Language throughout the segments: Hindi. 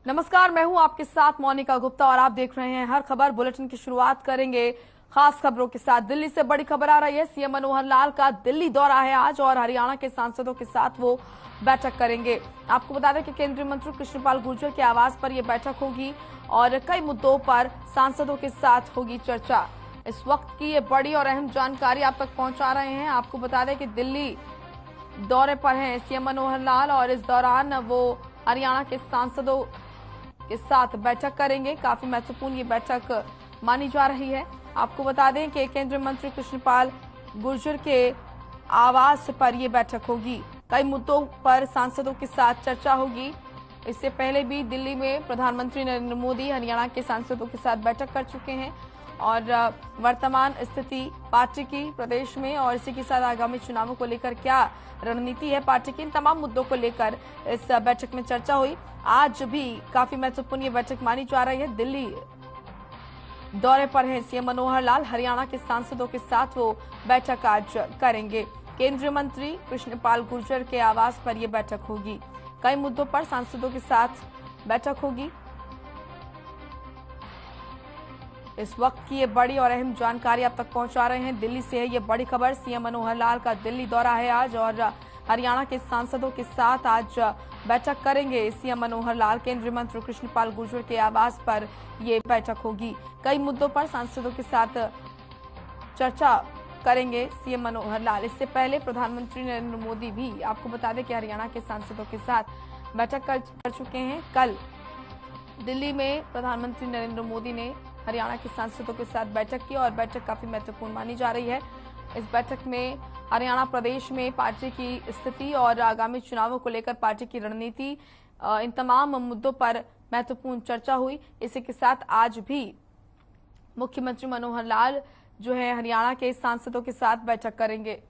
नमस्कार, मैं हूं आपके साथ मोनिका गुप्ता और आप देख रहे हैं हर खबर बुलेटिन की शुरुआत करेंगे खास खबरों के साथ। दिल्ली से बड़ी खबर आ रही है। सीएम मनोहर लाल का दिल्ली दौरा है आज और हरियाणा के सांसदों के साथ वो बैठक करेंगे। आपको बता दें कि केंद्रीय मंत्री कृष्णपाल गुर्जर के आवास पर यह बैठक होगी और कई मुद्दों पर सांसदों के साथ होगी चर्चा। इस वक्त की ये बड़ी और अहम जानकारी आप तक पहुंचा रहे हैं। आपको बता दें कि दिल्ली दौरे पर हैं सीएम मनोहर लाल और इस दौरान वो हरियाणा के सांसदों के साथ बैठक करेंगे। काफी महत्वपूर्ण ये बैठक मानी जा रही है। आपको बता दें कि केंद्रीय मंत्री कृष्णपाल गुर्जर के आवास पर यह बैठक होगी। कई मुद्दों पर सांसदों के साथ चर्चा होगी। इससे पहले भी दिल्ली में प्रधानमंत्री नरेंद्र मोदी हरियाणा के सांसदों के साथ बैठक कर चुके हैं और वर्तमान स्थिति पार्टी की प्रदेश में और इसी के साथ आगामी चुनावों को लेकर क्या रणनीति है पार्टी की, इन तमाम मुद्दों को लेकर इस बैठक में चर्चा हुई। आज भी काफी महत्वपूर्ण ये बैठक मानी जा रही है। दिल्ली दौरे पर हैं सीएम मनोहर लाल, हरियाणा के सांसदों के साथ वो बैठक आज करेंगे। केंद्रीय मंत्री कृष्णपाल गुर्जर के आवास पर यह बैठक होगी। कई मुद्दों पर सांसदों के साथ बैठक होगी। इस वक्त की ये बड़ी और अहम जानकारी आप तक पहुंचा रहे हैं। दिल्ली से है ये बड़ी खबर। सीएम मनोहर लाल का दिल्ली दौरा है आज और हरियाणा के सांसदों के साथ आज बैठक करेंगे सीएम मनोहर लाल। केंद्रीय मंत्री कृष्णपाल गुर्जर के आवास पर ये बैठक होगी। कई मुद्दों पर सांसदों के साथ चर्चा करेंगे सीएम मनोहर लाल। इससे पहले प्रधानमंत्री नरेंद्र मोदी भी आपको बता दें कि हरियाणा के सांसदों के साथ बैठक कर चुके हैं। कल दिल्ली में प्रधानमंत्री नरेंद्र मोदी ने हरियाणा के सांसदों के साथ बैठक की और बैठक काफी महत्वपूर्ण मानी जा रही है। इस बैठक में हरियाणा प्रदेश में पार्टी की स्थिति और आगामी चुनावों को लेकर पार्टी की रणनीति, इन तमाम मुद्दों पर महत्वपूर्ण चर्चा हुई। इसी के साथ आज भी मुख्यमंत्री मनोहर लाल जो है हरियाणा के सांसदों के साथ बैठक करेंगे।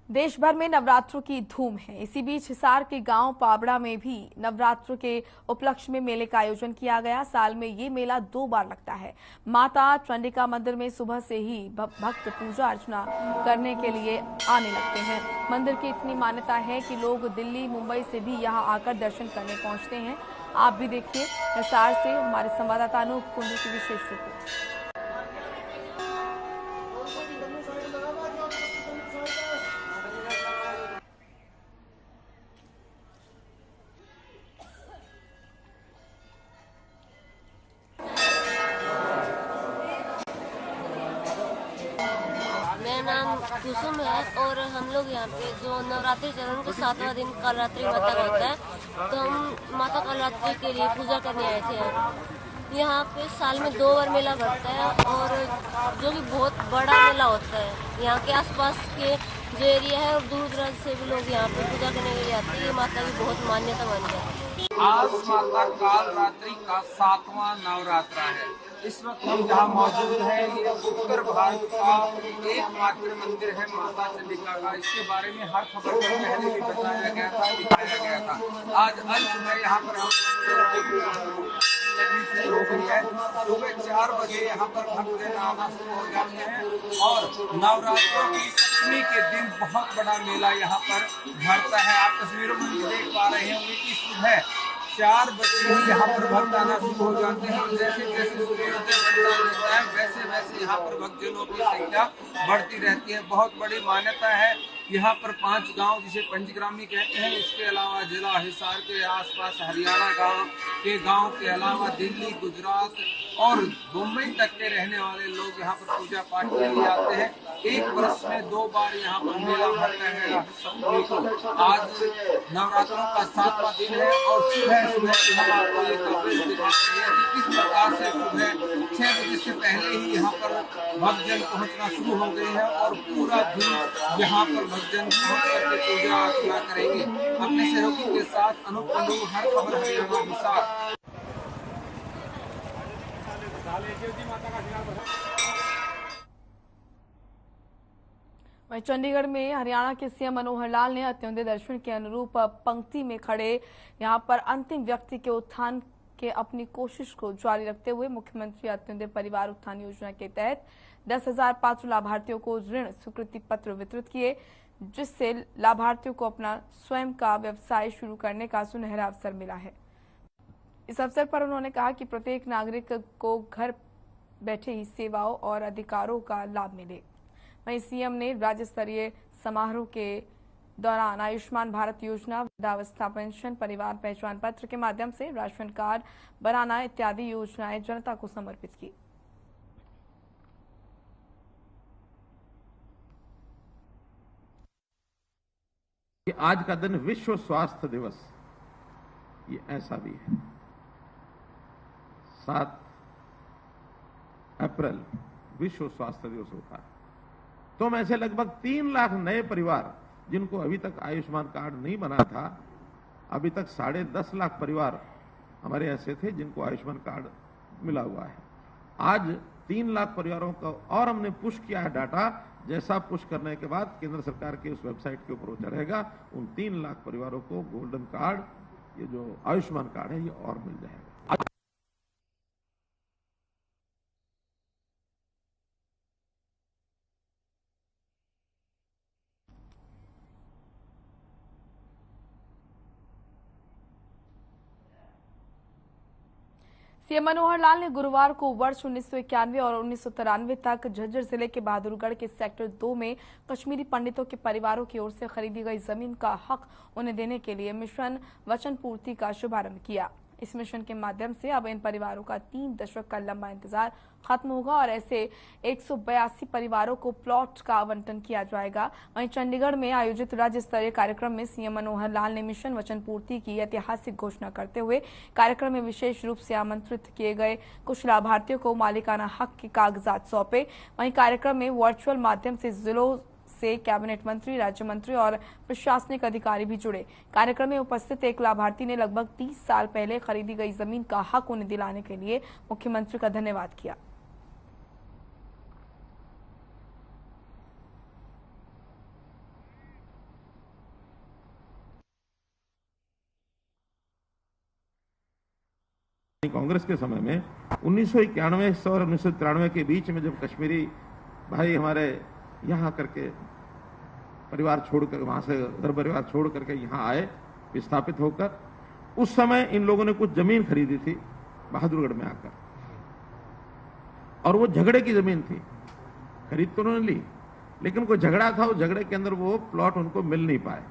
देश भर में नवरात्रों की धूम है। इसी बीच हिसार के गांव पाबड़ा में भी नवरात्र के उपलक्ष्य में मेले का आयोजन किया गया। साल में ये मेला 2 बार लगता है। माता चंडिका मंदिर में सुबह से ही भक्त पूजा अर्चना करने के लिए आने लगते हैं। मंदिर की इतनी मान्यता है कि लोग दिल्ली मुंबई से भी यहां आकर दर्शन करने पहुंचते हैं। आप भी देखिए हिसार से हमारे संवाददाता अनूप कुंडू की विशेष रिपोर्ट। मेरा नाम कुसुम है और हम लोग यहाँ पे जो नवरात्रि चरण के 7वां दिन कालरात्रि माता का होता है, तो हम माता कालरात्रि के लिए पूजा करने आए थे। यहाँ पे साल में 2 बार मेला बढ़ता है और जो कि बहुत बड़ा मेला होता है। यहाँ के आसपास के जो एरिया है और दूर दराज से भी लोग यहाँ पे पूजा करने के लिए आते हैं। ये माता की बहुत मान्यता बन गई। आज माता कालरात्रि का 7वां नवरात्रा है। इस वक्त हम जहाँ मौजूद है ये उत्तर भारत का एकमात्र मंदिर है माता चंडिका का। इसके बारे में हर खबर में पहले भी बताया गया था, दिखाया गया था। आज सुबह यहाँ पर शुरू हो गई है। सुबह 4 बजे यहाँ पर भक्तजन आना शुरू हो जाते हैं और नवरात्रों की 7वीं के दिन बहुत बड़ा मेला यहाँ पर भरता है। आप तस्वीरों में देख पा रहे हैं कि सुबह 4 बजे ही यहाँ पर भक्त आना शुरू हो जाते हैं और जैसे जैसे सूर्योदय होता है वैसे वैसे यहाँ पर भक्तजनों की संख्या बढ़ती रहती है। बहुत बड़ी मान्यता है। यहाँ पर 5 गांव जिसे पंचग्रामी कहते हैं, इसके अलावा जिला हिसार के आसपास हरियाणा के गांव के अलावा दिल्ली, गुजरात और मुंबई तक के रहने वाले लोग यहाँ पर पूजा पाठ के लिए आते हैं। एक वर्ष में 2 बार यहाँ पर मेला भरता है। सप्तमी को आज नवरात्रों का 7वां दिन है और सुबह आपको ये कवरेज दिखा रही है कि किस प्रकार से सुबह 6 बजे से पहले ही यहाँ पर भक्तजन पहुँचना शुरू हो गए हैं और पूरा दिन यहाँ पर भक्तजन पहुँच करके पूजा अर्चना करेंगे। अपने सहयोगी के साथ अनूप कुंडू, हर खबर हरियाणा हिसार। वहीं चंडीगढ़ में हरियाणा के सीएम मनोहर लाल ने अंत्योदय दर्शन के अनुरूप पंक्ति में खड़े यहां पर अंतिम व्यक्ति के उत्थान के अपनी कोशिश को जारी रखते हुए मुख्यमंत्री अंत्योदय परिवार उत्थान योजना के तहत 10,000 पात्र लाभार्थियों को ऋण स्वीकृति पत्र वितरित किए। जिससे लाभार्थियों को अपना स्वयं का व्यवसाय शुरू करने का सुनहरा अवसर मिला है। इस अवसर पर उन्होंने कहा कि प्रत्येक नागरिक को घर बैठे ही सेवाओं और अधिकारों का लाभ मिले। वहीं सीएम ने राज्य स्तरीय समारोह के दौरान आयुष्मान भारत योजना, वृद्धावस्था पेंशन, परिवार पहचान पत्र के माध्यम से राशन कार्ड बनाना इत्यादि योजनाएं जनता को समर्पित की। आज का दिन विश्व स्वास्थ्य दिवस, ये ऐसा भी है। 7 अप्रैल विश्व स्वास्थ्य दिवस होता है। तो में से लगभग 3 लाख नए परिवार जिनको अभी तक आयुष्मान कार्ड नहीं बना था, अभी तक 10.5 लाख परिवार हमारे ऐसे थे जिनको आयुष्मान कार्ड मिला हुआ है। आज 3 लाख परिवारों का और हमने पुश किया है डाटा। जैसा पुश करने के बाद केंद्र सरकार के उस वेबसाइट के ऊपर वो चढ़ेगा, उन 3 लाख परिवारों को गोल्डन कार्ड, ये जो आयुष्मान कार्ड है, ये और मिल जाएगा। सीएम मनोहर लाल ने गुरुवार को वर्ष 1991 और 1993 तक झज्जर जिले के बहादुरगढ़ के सेक्टर 2 में कश्मीरी पंडितों के परिवारों की ओर से खरीदी गई जमीन का हक उन्हें देने के लिए मिशन वचन पूर्ति का शुभारंभ किया। इस मिशन के माध्यम से अब इन परिवारों का 3 दशक का लंबा इंतजार खत्म होगा और ऐसे 182 परिवारों को प्लॉट का आवंटन किया जाएगा। वहीं चंडीगढ़ में आयोजित राज्य स्तरीय कार्यक्रम में सीएम मनोहर लाल ने मिशन वचन पूर्ति की ऐतिहासिक घोषणा करते हुए कार्यक्रम में विशेष रूप से आमंत्रित किए गए कुछ लाभार्थियों को मालिकाना हक के कागजात सौंपे। वहीं कार्यक्रम में वर्चुअल माध्यम से जिलों से कैबिनेट मंत्री, राज्य मंत्री और प्रशासनिक अधिकारी भी जुड़े। कार्यक्रम में उपस्थित एक लाभार्थी ने लगभग 30 साल पहले खरीदी गई जमीन का हक उन्हें दिलाने के लिए मुख्यमंत्री का धन्यवाद किया। कांग्रेस के समय में 1991 और 1993 के बीच में जब कश्मीरी भाई हमारे यहाँ करके परिवार छोड़कर, वहां से घर परिवार छोड़ करके यहाँ आए विस्थापित होकर, उस समय इन लोगों ने कुछ जमीन खरीदी थी बहादुरगढ़ में आकर, और वो झगड़े की जमीन थी। खरीद तो उन्होंने ली, लेकिन कोई झगड़ा था, उस झगड़े के अंदर वो प्लॉट उनको मिल नहीं पाए।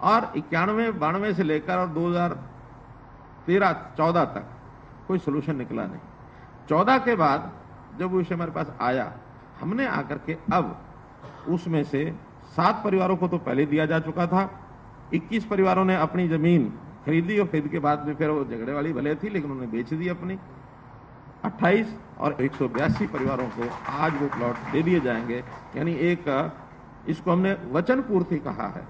और 91-92 से लेकर और 2013-14 तक कोई सोल्यूशन निकला नहीं। 14 के बाद जब वो विषय हमारे पास आया, हमने आकर के अब उसमें से 7 परिवारों को तो पहले दिया जा चुका था। 21 परिवारों ने अपनी जमीन खरीदी और खरीद के बाद में फिर वो झगड़े वाली भले थी लेकिन उन्होंने बेच दी अपनी। 28 और 182 परिवारों को आज वो प्लॉट दे दिए जाएंगे। यानी एक, इसको हमने वचन पूर्ति कहा है।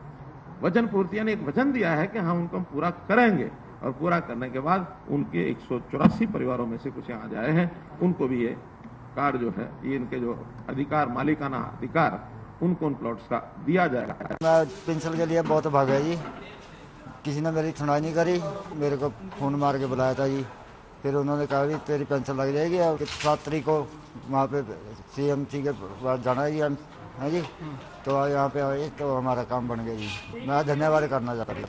वचन पूर्ति यानी एक वचन दिया है कि हम उनको पूरा करेंगे, और पूरा करने के बाद उनके 184 परिवारों में से कुछ यहाँ जाए हैं, उनको भी ये कार्ड जो है, ये इनके जो अधिकार, मालिकाना अधिकार, उनको उन प्लॉट्स का दिया जाएगा। मैं पेंशन के लिए बहुत भागा जी, किसी ने मेरी सुनाई नहीं करी। मेरे को फोन मार के बुलाया था जी, फिर उन्होंने कहा कि तेरी पेंशन लग जाएगी और 7 तारीख को वहाँ पे CMC के पास जाना है जी, तो यहाँ पे आए तो हमारा काम बन गया जी। मैं धन्यवाद करना चाहता हूँ।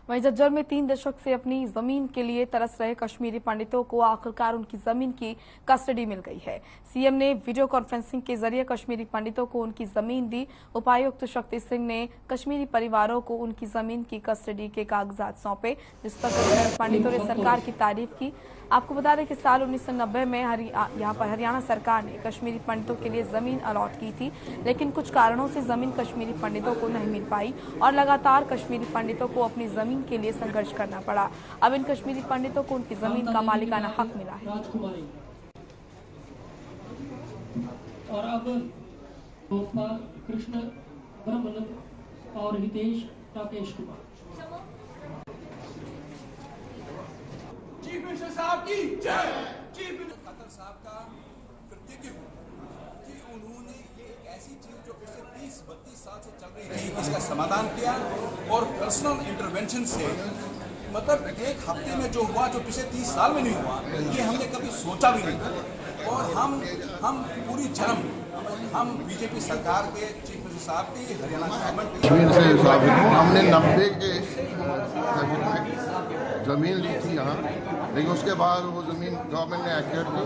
वहीं झज्जर में 3 दशक से अपनी जमीन के लिए तरस रहे कश्मीरी पंडितों को आखिरकार उनकी जमीन की कस्टडी मिल गई है। सीएम ने वीडियो कॉन्फ्रेंसिंग के जरिए कश्मीरी पंडितों को उनकी जमीन दी। उपायुक्त शक्ति सिंह ने कश्मीरी परिवारों को उनकी जमीन की कस्टडी के कागजात सौंपे, जिस पर कश्मीरी पंडितों ने सरकार की तारीफ की। आपको बता दें कि साल 1990 में यहाँ पर हरियाणा सरकार ने कश्मीरी पंडितों के लिए जमीन अलॉट की थी, लेकिन कुछ कारणों से जमीन कश्मीरी पंडितों को नहीं मिल पाई और लगातार कश्मीरी पंडितों को अपनी जमीन के लिए संघर्ष करना पड़ा। अब इन कश्मीरी पंडितों को उनकी जमीन का मालिकाना हक मिला है। और अब कृष्ण ब्रह्मनंद और हितेश राकेश कुमार। चीफ मिनिस्टर साहब की जय। चीफ मिनिस्टर खट्टर साहब का कृतज्ञ हूं कि उन्होंने ये ऐसी चीज जो पिछले 30-32 साल से चल रही थी, इसका समाधान किया और पर्सनल इंटरवेंशन से मतलब एक हफ्ते में जो हुआ, जो पिछले 30 साल में नहीं हुआ, ये हमने कभी सोचा भी नहीं था। और हम पूरी जन्म हम बीजेपी सरकार के चीफ मिनिस्टर साहब की, हरियाणा गवर्नमेंट हमने 90 के ज़मीन ली थी यहाँ, लेकिन उसके बाद वो ज़मीन गवर्नमेंट ने एक्वायर की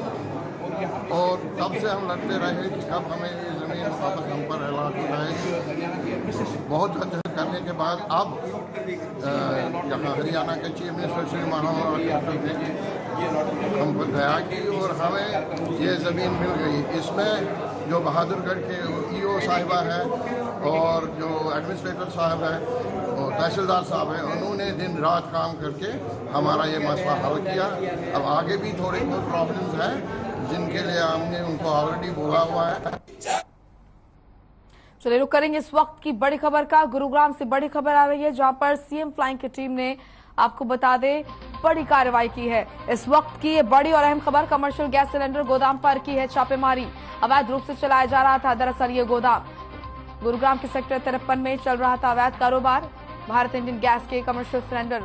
और तब से हम लड़ते रहे कि कब हमें ये ज़मीन वापस हम पर ऐलान हो जाएगी। बहुत जद्दोजहद करने के बाद अब यहाँ हरियाणा के चीफ मिनिस्टर श्री मनोहर ने हम पर दया की और हमें ये ज़मीन मिल गई। इसमें जो बहादुरगढ़ के ईओ साहिबा है और जो एडमिनिस्ट्रेटर साहब है और तहसीलदार साहब हैं, उन्होंने दिन रात काम करके हमारा ये मसला हल किया। अब आगे भी थोड़े बहुत प्रॉब्लम्स हैं जिनके लिए हमने उनको ऑलरेडी बोला हुआ है। चलिए रुक करेंगे इस वक्त की बड़ी खबर का। गुरुग्राम से बड़ी खबर आ रही है जहां पर सीएम फ्लाइंग की टीम ने, आपको बता दें, बड़ी कार्रवाई की है। इस वक्त की ये बड़ी और अहम खबर कमर्शियल गैस सिलेंडर गोदाम पर की है छापेमारी। अवैध रूप से चलाया जा रहा था दरअसल ये गोदाम। गुरुग्राम के सेक्टर 53 में चल रहा था अवैध कारोबार। भारत इंडियन गैस के कमर्शियल सिलेंडर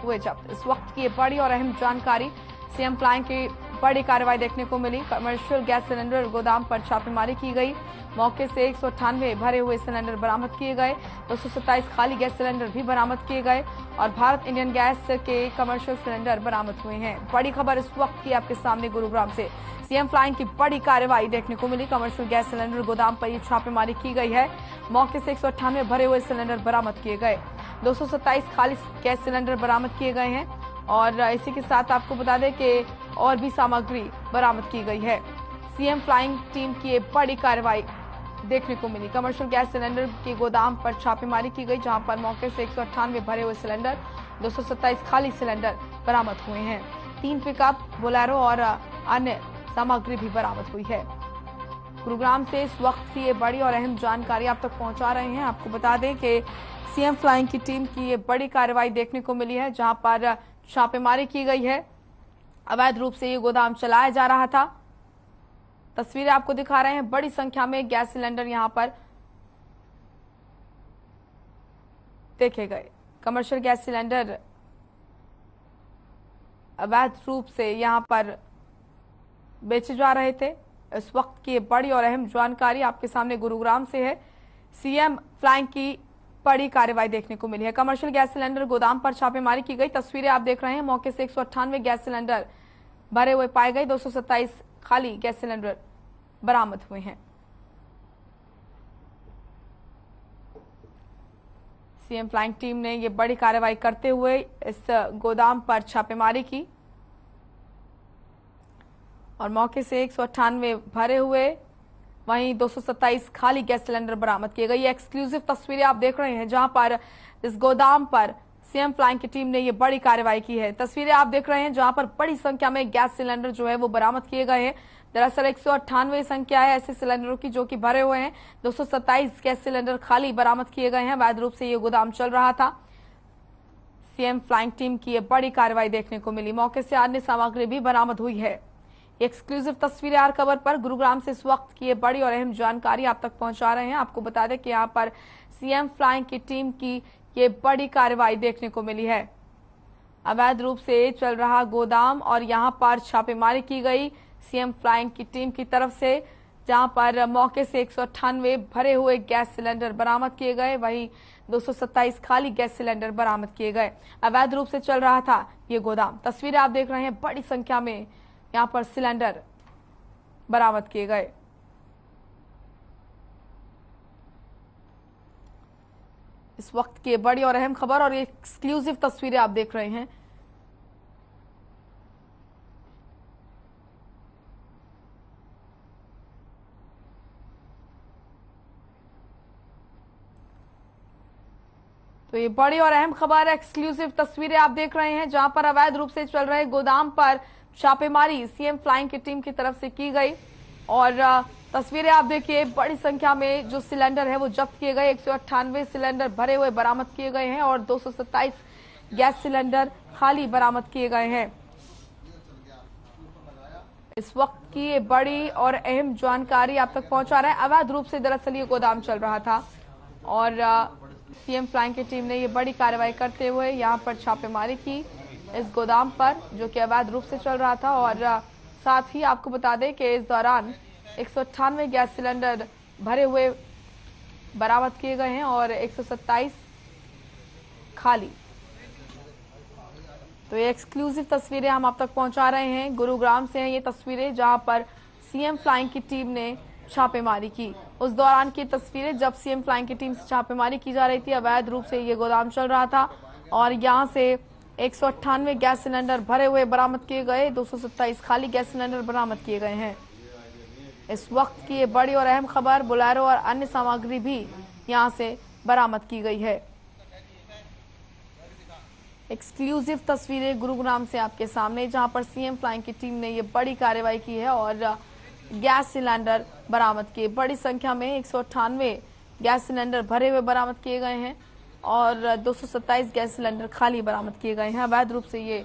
हुए जब्त। इस वक्त की ये बड़ी और अहम जानकारी, सीएम फ्लाइंग की बड़ी कार्रवाई देखने को मिली। कमर्शियल गैस सिलेंडर गोदाम पर छापेमारी की गई। मौके से 198 भरे हुए सिलेंडर बरामद किए गए। 227 खाली गैस सिलेंडर भी बरामद किए गए और भारत इंडियन गैस के कमर्शियल सिलेंडर बरामद हुए हैं। बड़ी खबर इस वक्त की आपके सामने गुरुग्राम से सीएम फ्लाइंग की बड़ी कार्रवाई देखने को मिली। कमर्शियल गैस सिलेंडर गोदाम पर ये छापेमारी की गई है। मौके से 198 भरे हुए सिलेंडर बरामद किए गए। 227 खाली गैस सिलेंडर बरामद किए गए हैं और इसी के साथ आपको बता दें कि और भी सामग्री बरामद की गई है। सीएम फ्लाइंग टीम की ये बड़ी कार्रवाई देखने को मिली। कमर्शियल गैस सिलेंडर के गोदाम पर छापेमारी की गई जहां पर मौके से 198 भरे हुए सिलेंडर, 227 खाली सिलेंडर बरामद हुए हैं। 3 पिकअप, बोलेरो और अन्य सामग्री भी बरामद हुई है। गुरुग्राम से इस वक्त की ये बड़ी और अहम जानकारी आप तक पहुंचा रहे हैं। आपको बता दें कि सीएम फ्लाइंग की टीम की ये बड़ी कार्रवाई देखने को मिली है जहां पर छापेमारी की गई है। अवैध रूप से ये गोदाम चलाया जा रहा था। तस्वीरें आपको दिखा रहे हैं। बड़ी संख्या में गैस सिलेंडर यहां पर देखे गए। कमर्शियल गैस सिलेंडर अवैध रूप से यहां पर बेचे जा रहे थे। इस वक्त की बड़ी और अहम जानकारी आपके सामने गुरुग्राम से है। सीएम फ्लाइंग की बड़ी कार्रवाई देखने को मिली है। कमर्शियल गैस सिलेंडर गोदाम पर छापेमारी की गई। तस्वीरें आप देख रहे हैं। मौके से 198 गैस सिलेंडर भरे हुए पाए गए। 227 खाली गैस सिलेंडर बरामद हुए हैं। सीएम फ्लाइंग टीम ने यह बड़ी कार्रवाई करते हुए इस गोदाम पर छापेमारी की और मौके से 198 भरे हुए, वहीं 227 खाली गैस सिलेंडर बरामद किए गए। ये एक्सक्लूसिव तस्वीरें आप देख रहे हैं जहां पर इस गोदाम पर सीएम फ्लाइंग की टीम ने ये बड़ी कार्रवाई की है। तस्वीरें आप देख रहे हैं जहां पर बड़ी संख्या में गैस सिलेंडर जो है वो बरामद किए गए हैं। दरअसल 198 संख्या है ऐसे सिलेंडरों की जो कि भरे हुए हैं। 227 गैस सिलेंडर खाली बरामद किए गए हैं। अवैध रूप से ये गोदाम चल रहा था। सीएम फ्लाइंग टीम की ये बड़ी कार्रवाई देखने को मिली। मौके से अन्य सामग्री भी बरामद हुई है। एक्सक्लूसिव तस्वीरें आर खबर पर गुरुग्राम से इस वक्त की ये बड़ी और अहम जानकारी आप तक पहुंचा रहे हैं। आपको बता दें कि यहाँ पर सीएम फ्लाइंग की टीम की ये बड़ी कार्रवाई देखने को मिली है। अवैध रूप से चल रहा गोदाम और यहाँ पर छापेमारी की गई सीएम फ्लाइंग की टीम की तरफ से, जहां पर मौके से 198 भरे हुए गैस सिलेंडर बरामद किए गए, वहीं 227 खाली गैस सिलेंडर बरामद किए गए। अवैध रूप से चल रहा था ये गोदाम। तस्वीरें आप देख रहे हैं। बड़ी संख्या में यहां पर सिलेंडर बरामद किए गए। इस वक्त की बड़ी और अहम खबर और एक्सक्लूसिव तस्वीरें आप देख रहे हैं। तो ये बड़ी और अहम खबर, एक्सक्लूसिव तस्वीरें आप देख रहे हैं जहां पर अवैध रूप से चल रहे गोदाम पर छापेमारी सीएम फ्लाइंग की टीम की तरफ से की गई और तस्वीरें आप देखिए। बड़ी संख्या में जो सिलेंडर है वो जब्त किए गए। 198 सिलेंडर भरे हुए बरामद किए गए हैं और 227 गैस सिलेंडर खाली बरामद किए गए हैं। इस वक्त की ये बड़ी और अहम जानकारी आप तक पहुंचा रहे हैं। अवैध रूप से दरअसल ये गोदाम चल रहा था और सीएम फ्लाइंग की टीम ने ये बड़ी कार्रवाई करते हुए यहां पर छापेमारी की इस गोदाम पर, जो कि अवैध रूप से चल रहा था। और साथ ही आपको बता दें कि इस दौरान 198 गैस सिलेंडर भरे हुए बरामद किए गए हैं और 127 खाली। तो ये एक्सक्लूसिव तस्वीरें हम आप तक पहुंचा रहे हैं। गुरुग्राम से हैं ये तस्वीरें, जहां पर सीएम फ्लाइंग की टीम ने छापेमारी की। उस दौरान की तस्वीरें जब सीएम फ्लाइंग की टीम से छापेमारी की जा रही थी। अवैध रूप से ये गोदाम चल रहा था और यहां से 198 गैस सिलेंडर भरे हुए बरामद किए गए, 227 खाली गैस सिलेंडर बरामद किए गए हैं। इस वक्त की ये बड़ी और अहम खबर, बोलेरो और अन्य सामग्री भी यहां से बरामद की गई है। एक्सक्लूसिव तस्वीरें गुरुग्राम से आपके सामने, जहां पर सीएम फ्लाइंग की टीम ने ये बड़ी कार्रवाई की है और गैस सिलेंडर बरामद किए। बड़ी संख्या में 198 गैस सिलेंडर भरे हुए बरामद किए गए हैं और 227 गैस सिलेंडर खाली बरामद किए गए हैं। अवैध रूप से ये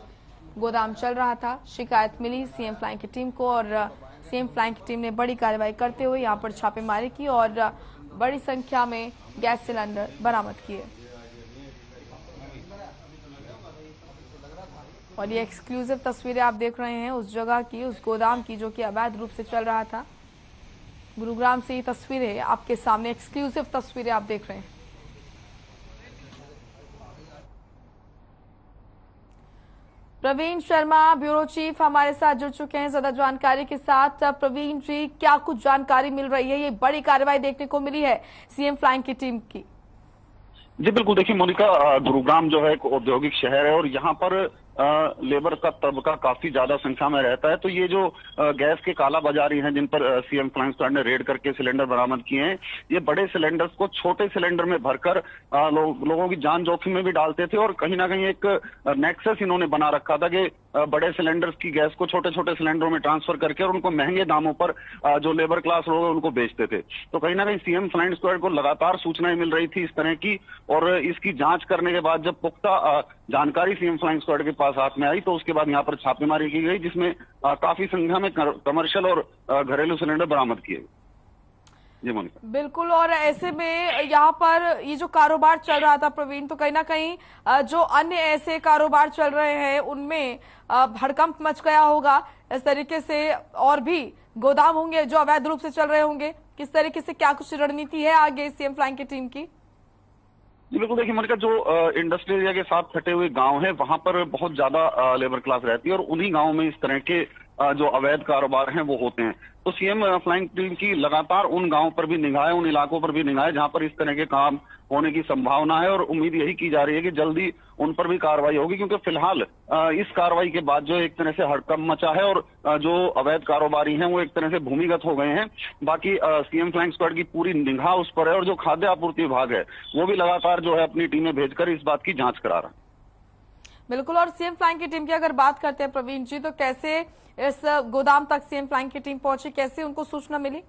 गोदाम चल रहा था। शिकायत मिली सीएम फ्लाइंग की टीम को और सीएम फ्लाइंग की टीम ने बड़ी कार्रवाई करते हुए यहां पर छापेमारी की और बड़ी संख्या में गैस सिलेंडर बरामद किए। और ये एक्सक्लूसिव तस्वीरें आप देख रहे हैं उस जगह की, उस गोदाम की, जो कि अवैध रूप से चल रहा था। गुरुग्राम से ये तस्वीरें आपके सामने, एक्सक्लूसिव तस्वीरें आप देख रहे हैं। प्रवीण शर्मा ब्यूरो चीफ हमारे साथ जुड़ चुके हैं ज्यादा जानकारी के साथ। प्रवीण जी, क्या कुछ जानकारी मिल रही है? ये बड़ी कार्रवाई देखने को मिली है सीएम फ्लाइंग की टीम की। जी बिल्कुल, देखिए मोनिका, गुरुग्राम जो है एक औद्योगिक शहर है और यहाँ पर लेबर का तबका काफी ज्यादा संख्या में रहता है। तो ये जो गैस के काला बाजारी हैं जिन पर सीएम फ्लाइंग स्क्वाड ने रेड करके सिलेंडर बरामद किए हैं, ये बड़े सिलेंडर्स को छोटे सिलेंडर में भरकर लोगों की जान जोखिम में भी डालते थे। और कहीं ना कहीं एक नेक्सस इन्होंने बना रखा था कि बड़े सिलेंडर्स की गैस को छोटे छोटे सिलेंडरों में ट्रांसफर करके और उनको महंगे दामों पर जो लेबर क्लास लोग हैं उनको बेचते थे। तो कहीं ना कहीं सीएम फ्लाइंग स्क्वाड को लगातार सूचनाएं मिल रही थी इस तरह की, और इसकी जांच करने के बाद जब पुख्ता जानकारी सीएम फ्लाइंग स्क्वाड के पास हाथ में आई तो उसके बाद यहाँ पर छापेमारी की गई, जिसमें काफी संख्या में कमर्शियल और घरेलू सिलेंडर बरामद किए गए। जी मोनिका, बिल्कुल। और ऐसे में यहाँ पर ये जो कारोबार चल रहा था प्रवीण, तो कहीं ना कहीं जो अन्य ऐसे कारोबार चल रहे हैं उनमें भड़कंप मच गया होगा। इस तरीके से और भी गोदाम होंगे जो अवैध रूप से चल रहे होंगे। किस तरीके से, क्या कुछ रणनीति है आगे सीएम फ्लाइंग की टीम की? जी बिल्कुल, देखिए मोनिका, जो इंडस्ट्रियल एरिया के साथ सटे हुए गांव हैं वहां पर बहुत ज्यादा लेबर क्लास रहती है और उन्हीं गांवों में इस तरह के जो अवैध कारोबार हैं वो होते हैं। तो सीएम फ्लाइंग टीम की लगातार उन गांवों पर भी निगाह है, उन इलाकों पर भी निगाह है जहां पर इस तरह के काम होने की संभावना है, और उम्मीद यही की जा रही है कि जल्दी उन पर भी कार्रवाई होगी, क्योंकि फिलहाल इस कार्रवाई के बाद जो एक तरह से हड़कंप मचा है और जो अवैध कारोबारी हैं वो एक तरह से भूमिगत हो गए हैं। बाकी सीएम फ्लाइंग स्क्वाड की पूरी निगाह उस पर है और जो खाद्य आपूर्ति विभाग है वो भी लगातार जो है अपनी टीमें भेजकर इस बात की जांच करा रहा है। बिल्कुल। और सीएम फ्लाइंग की टीम की अगर बात करते हैं प्रवीण जी, तो कैसे इस गोदाम तक सीएम फ्लाइंग की टीम पहुंची, कैसे उनको सूचना मिली?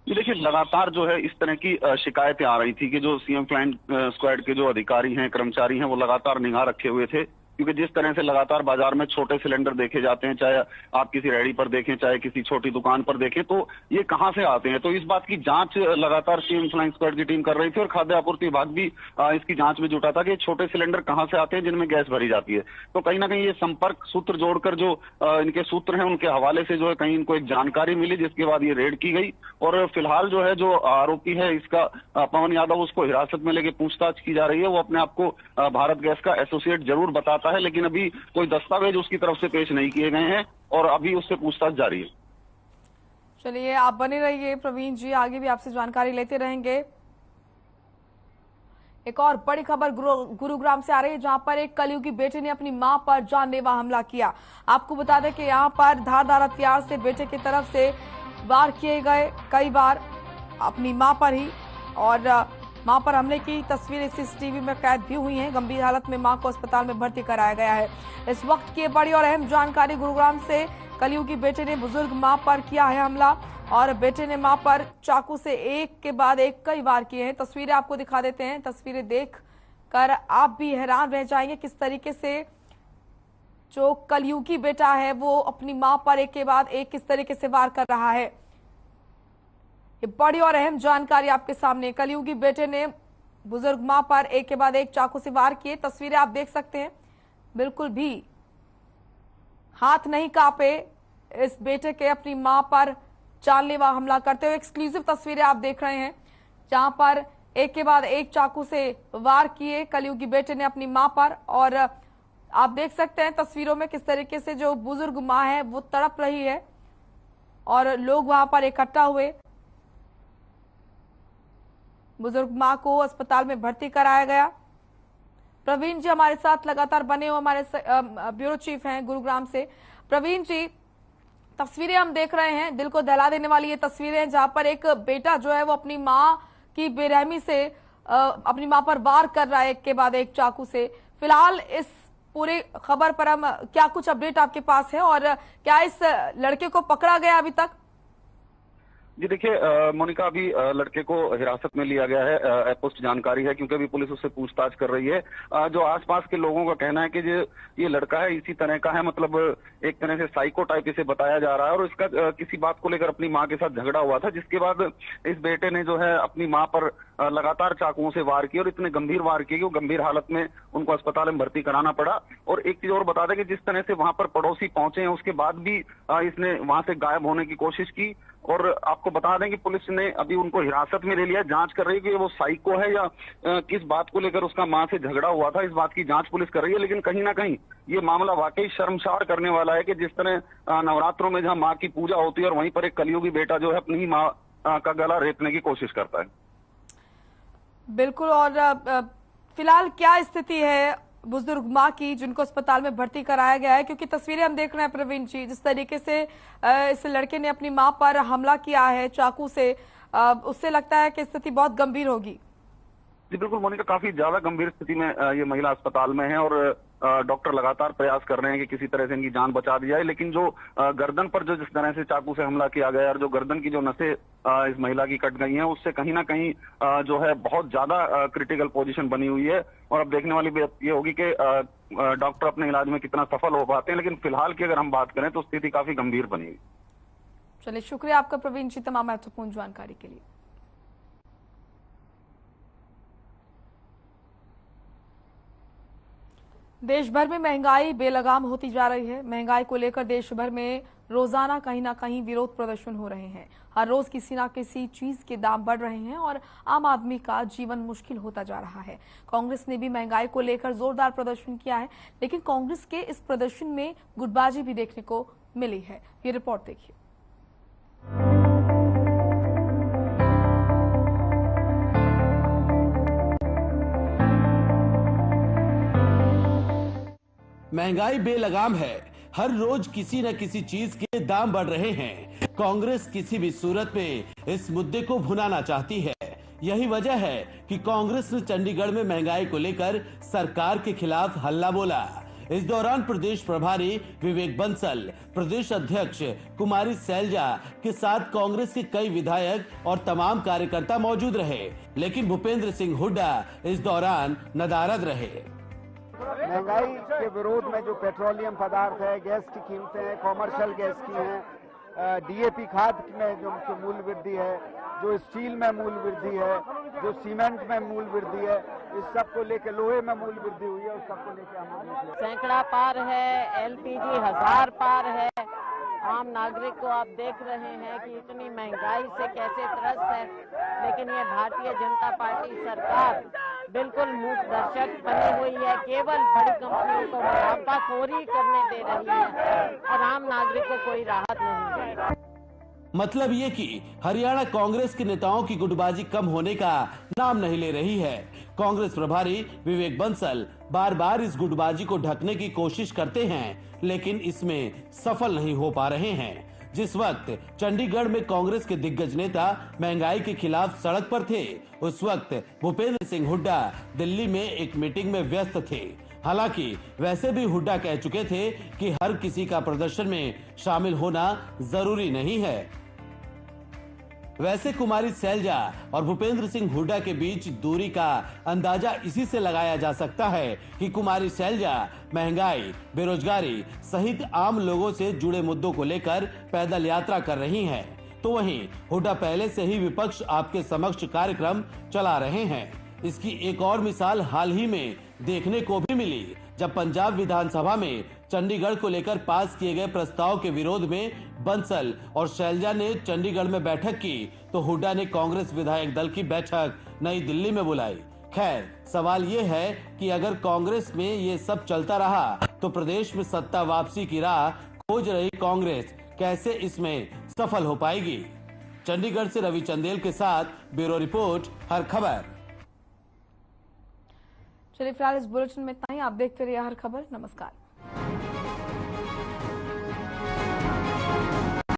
देखिए, लगातार जो है इस तरह की शिकायतें आ रही थी कि जो सीएम फ्लाइंग स्क्वाड के जो अधिकारी हैं, कर्मचारी हैं, वो लगातार निगाह रखे हुए थे, क्योंकि जिस तरह से लगातार बाजार में छोटे सिलेंडर देखे जाते हैं, चाहे आप किसी रेहड़ी पर देखें चाहे किसी छोटी दुकान पर देखें, तो ये कहां से आते हैं। तो इस बात की जांच लगातार सीएम फ्लाइंग स्क्वाड की टीम कर रही थी और खाद्य आपूर्ति विभाग भी इसकी जांच में जुटा था कि छोटे सिलेंडर कहां से आते हैं जिनमें गैस भरी जाती है। तो कहीं ना कहीं ये संपर्क सूत्र जोड़कर जो इनके सूत्र हैं उनके हवाले से जो है कहीं इनको एक जानकारी मिली, जिसके बाद ये रेड की गई। और फिलहाल जो है जो आरोपी है इसका पवन यादव, उसको हिरासत में लेके पूछताछ की जा रही है। वो अपने आप को भारत गैस का एसोसिएट जरूर बताता है, लेकिन अभी कोई दस्तावेज उसकी तरफ से पेश नहीं किए गए हैं और अभी उससे पूछताछ जारी है। चलिए, आप बने रहिए प्रवीण जी, आगे भी आपसे जानकारी लेते रहेंगे। एक और बड़ी खबर गुरुग्राम से आ रही है, जहां पर एक कलयुगी बेटे ने अपनी मां पर जानलेवा हमला किया। आपको बता दें कि यहां पर धारदार हथियार से बेटे की तरफ से वार किए गए, कई बार अपनी मां पर ही, और मां पर हमले की तस्वीरें सीसीटीवी में कैद भी हुई हैं। गंभीर हालत में मां को अस्पताल में भर्ती कराया गया है। इस वक्त की बड़ी और अहम जानकारी गुरुग्राम से, कलयुगी बेटे ने बुजुर्ग मां पर किया है हमला और बेटे ने मां पर चाकू से एक के बाद एक कई वार किए हैं। तस्वीरें आपको दिखा देते हैं। तस्वीरें देख कर आप भी हैरान रह जाएंगे किस तरीके से जो कलयुगी बेटा है वो अपनी मां पर एक के बाद एक किस तरीके से वार कर रहा है। ये बड़ी और अहम जानकारी आपके सामने। कलयुगी बेटे ने बुजुर्ग मां पर एक के बाद एक चाकू से वार किए। तस्वीरें आप देख सकते हैं, बिल्कुल भी हाथ नहीं कांपे इस बेटे के अपनी मां पर जानलेवा हमला करते हुए। एक्सक्लूसिव तस्वीरें आप देख रहे हैं जहां पर एक के बाद एक चाकू से वार किए कलयुगी बेटे ने अपनी मां पर। और आप देख सकते हैं तस्वीरों में किस तरीके से जो बुजुर्ग मां है वो तड़प रही है और लोग वहां पर इकट्ठा हुए। बुजुर्ग मां को अस्पताल में भर्ती कराया गया। प्रवीण जी हमारे साथ लगातार बने हुए हमारे ब्यूरो चीफ हैं गुरुग्राम से। प्रवीण जी, तस्वीरें हम देख रहे हैं, दिल को दहला देने वाली ये तस्वीरें हैं जहां पर एक बेटा जो है वो अपनी मां की बेरहमी से अपनी मां पर वार कर रहा है एक के बाद एक चाकू से। फिलहाल इस पूरी खबर पर हम क्या कुछ अपडेट आपके पास है और क्या इस लड़के को पकड़ा गया अभी तक? जी देखिए मोनिका, अभी लड़के को हिरासत में लिया गया है। पोस्ट जानकारी है क्योंकि अभी पुलिस उससे पूछताछ कर रही है। जो आसपास के लोगों का कहना है कि जो ये लड़का है इसी तरह का है, मतलब एक तरह से साइको टाइप इसे बताया जा रहा है और इसका किसी बात को लेकर अपनी मां के साथ झगड़ा हुआ था, जिसके बाद इस बेटे ने जो है अपनी मां पर लगातार चाकुओं से वार किए और इतने गंभीर वार किए कि वो गंभीर हालत में उनको अस्पताल में भर्ती कराना पड़ा। और एक चीज और बता दें कि जिस तरह से वहां पर पड़ोसी पहुंचे हैं उसके बाद भी इसने वहां से गायब होने की कोशिश की। और आपको बता दें कि पुलिस ने अभी उनको हिरासत में ले लिया, जांच कर रही है कि वो साइको है या किस बात को लेकर उसका मां से झगड़ा हुआ था, इस बात की जांच पुलिस कर रही है। लेकिन कहीं ना कहीं ये मामला वाकई शर्मसार करने वाला है कि जिस तरह नवरात्रों में जहां मां की पूजा होती है और वहीं पर एक कलयुगी बेटा जो है अपनी ही मां का गला रेतने की कोशिश करता है। बिल्कुल। और फिलहाल क्या स्थिति है बुजुर्ग मां की जिनको अस्पताल में भर्ती कराया गया है? क्योंकि तस्वीरें हम देख रहे हैं प्रवीण जी, जिस तरीके से इस लड़के ने अपनी मां पर हमला किया है चाकू से, उससे लगता है कि स्थिति बहुत गंभीर होगी। जी बिल्कुल मोनिका, काफी ज्यादा गंभीर स्थिति में ये महिला अस्पताल में है और डॉक्टर लगातार प्रयास कर रहे हैं कि किसी तरह से इनकी जान बचा दी जाए। लेकिन जो गर्दन पर जो जिस तरह से चाकू से हमला किया गया और जो गर्दन की जो नसें इस महिला की कट गई हैं, उससे कहीं ना कहीं जो है बहुत ज्यादा क्रिटिकल पोजीशन बनी हुई है। और अब देखने वाली बात ये होगी कि डॉक्टर अपने इलाज में कितना सफल हो पाते हैं। लेकिन फिलहाल की अगर हम बात करें तो स्थिति काफी गंभीर बनी हुई। चलिए, शुक्रिया आपका प्रवीण जी तमाम महत्वपूर्ण जानकारी के लिए। देश भर में महंगाई बेलगाम होती जा रही है। महंगाई को लेकर देश भर में रोजाना कहीं ना कहीं विरोध प्रदर्शन हो रहे हैं। हर रोज किसी ना किसी चीज के दाम बढ़ रहे हैं और आम आदमी का जीवन मुश्किल होता जा रहा है। कांग्रेस ने भी महंगाई को लेकर जोरदार प्रदर्शन किया है, लेकिन कांग्रेस के इस प्रदर्शन में गुटबाजी भी देखने को मिली है। ये रिपोर्ट देखिए। महंगाई बेलगाम है, हर रोज किसी न किसी चीज के दाम बढ़ रहे हैं। कांग्रेस किसी भी सूरत में इस मुद्दे को भुनाना चाहती है। यही वजह है कि कांग्रेस ने चंडीगढ़ में महंगाई को लेकर सरकार के खिलाफ हल्ला बोला। इस दौरान प्रदेश प्रभारी विवेक बंसल, प्रदेश अध्यक्ष कुमारी सैलजा के साथ कांग्रेस के कई विधायक और तमाम कार्यकर्ता मौजूद रहे, लेकिन भूपेंद्र सिंह हुड्डा इस दौरान नदारद रहे। महंगाई के विरोध में जो पेट्रोलियम पदार्थ है, गैस की कीमतें हैं, कॉमर्शियल गैस की हैं, डीएपी खाद में जो मूल्य वृद्धि है, जो स्टील में मूल्य वृद्धि है, जो सीमेंट में मूल्य वृद्धि है, इस सब को लेकर लोहे में मूल्य वृद्धि हुई है, उस सब को लेकर हम सैकड़ा पार है, एलपीजी 1000 पार है। आम नागरिक को आप देख रहे हैं कि इतनी महंगाई से कैसे त्रस्त है, लेकिन ये भारतीय जनता पार्टी सरकार बिल्कुल मूक दर्शक बनी हुई है। केवल बड़ी कंपनियों को मुनाफाखोरी करने दे रही है और आम नागरिक को कोई राहत नहीं है। मतलब ये कि हरियाणा कांग्रेस के नेताओं की गुटबाजी कम होने का नाम नहीं ले रही है। कांग्रेस प्रभारी विवेक बंसल बार बार इस गुटबाजी को ढकने की कोशिश करते हैं, लेकिन इसमें सफल नहीं हो पा रहे हैं। जिस वक्त चंडीगढ़ में कांग्रेस के दिग्गज नेता महंगाई के खिलाफ सड़क पर थे, उस वक्त भूपेंद्र सिंह हुड्डा दिल्ली में एक मीटिंग में व्यस्त थे। हालांकि वैसे भी हुड्डा कह चुके थे कि हर किसी का प्रदर्शन में शामिल होना जरूरी नहीं है। वैसे कुमारी सैलजा और भूपेंद्र सिंह हुड्डा के बीच दूरी का अंदाजा इसी से लगाया जा सकता है कि कुमारी सैलजा महंगाई, बेरोजगारी सहित आम लोगों से जुड़े मुद्दों को लेकर पैदल यात्रा कर रही हैं, तो वहीं हुड्डा पहले से ही विपक्ष आपके समक्ष कार्यक्रम चला रहे हैं। इसकी एक और मिसाल हाल ही में देखने को भी मिली, जब पंजाब विधानसभा में चंडीगढ़ को लेकर पास किए गए प्रस्ताव के विरोध में बंसल और शैलजा ने चंडीगढ़ में बैठक की तो हुड्डा ने कांग्रेस विधायक दल की बैठक नई दिल्ली में बुलाई। खैर, सवाल ये है कि अगर कांग्रेस में ये सब चलता रहा तो प्रदेश में सत्ता वापसी की राह खोज रही कांग्रेस कैसे इसमें सफल हो पाएगी। चंडीगढ़ से रवि चंदेल के साथ ब्यूरो रिपोर्ट, हर खबर। चलिए फिलहाल इस बुलेटिन में इतना ही। आप देखते रहिए हर खबर। नमस्कार।